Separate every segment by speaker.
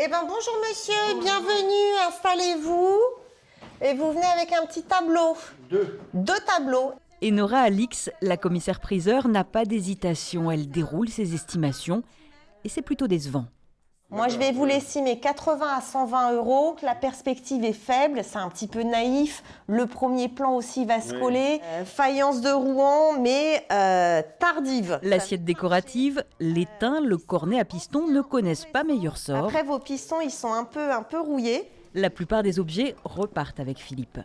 Speaker 1: Eh bien bonjour monsieur, bienvenue, installez-vous. Et vous venez avec un petit tableau. Deux tableaux.
Speaker 2: Et Nora Alix, la commissaire-priseur, n'a pas d'hésitation. Elle déroule ses estimations et c'est plutôt décevant.
Speaker 1: Moi, je vais vous l'estimer 80 à 120 euros. La perspective est faible, c'est un petit peu naïf. Le premier plan aussi va se coller. Faïence de Rouen, mais tardive.
Speaker 2: L'assiette décorative, l'étain, le cornet à piston ne connaissent pas meilleur sort.
Speaker 1: Après, vos pistons, ils sont un peu rouillés.
Speaker 2: La plupart des objets repartent avec Philippe.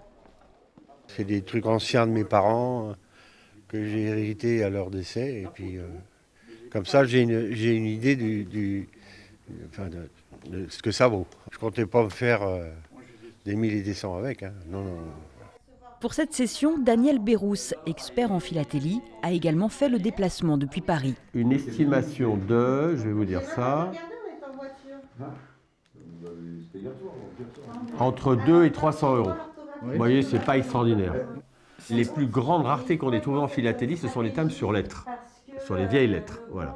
Speaker 3: C'est des trucs anciens de mes parents que j'ai hérités à leur décès. Et puis, comme ça, j'ai une idée de ce que ça vaut. Je comptais pas me faire des 1000 et des 100 avec. Hein. Non.
Speaker 2: Pour cette session, Daniel Bérousse, expert en philatélie, a également fait le déplacement depuis Paris.
Speaker 4: Une estimation de, je vais vous dire ça, entre 2 et 300 euros. Vous voyez, c'est pas extraordinaire. Les plus grandes raretés qu'on ait trouvées en philatélie, ce sont les timbres sur lettres, sur les vieilles lettres. Voilà.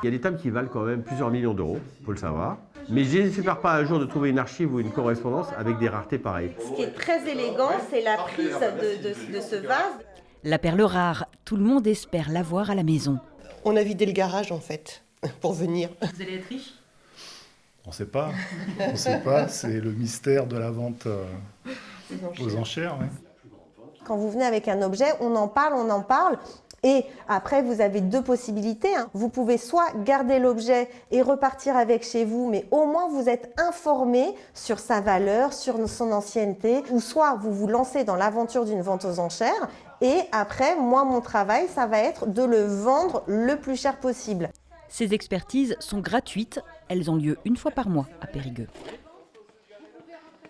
Speaker 4: Il y a des timbres qui valent quand même plusieurs millions d'euros, il faut le savoir. Mais je n'espère pas un jour de trouver une archive ou une correspondance avec des raretés pareilles.
Speaker 1: Ce qui est très élégant, c'est la prise de ce vase.
Speaker 2: La perle rare, tout le monde espère l'avoir à la maison.
Speaker 5: On a vidé le garage en fait, pour venir.
Speaker 2: Vous allez être riche ?
Speaker 6: On ne sait pas. On sait pas. C'est le mystère de la vente aux enchères. Ouais.
Speaker 1: Quand vous venez avec un objet, on en parle. Et après, vous avez deux possibilités. Vous pouvez soit garder l'objet et repartir avec chez vous, mais au moins vous êtes informé sur sa valeur, sur son ancienneté. Ou soit vous vous lancez dans l'aventure d'une vente aux enchères. Et après, moi, mon travail, ça va être de le vendre le plus cher possible.
Speaker 2: Ces expertises sont gratuites. Elles ont lieu une fois par mois à Périgueux.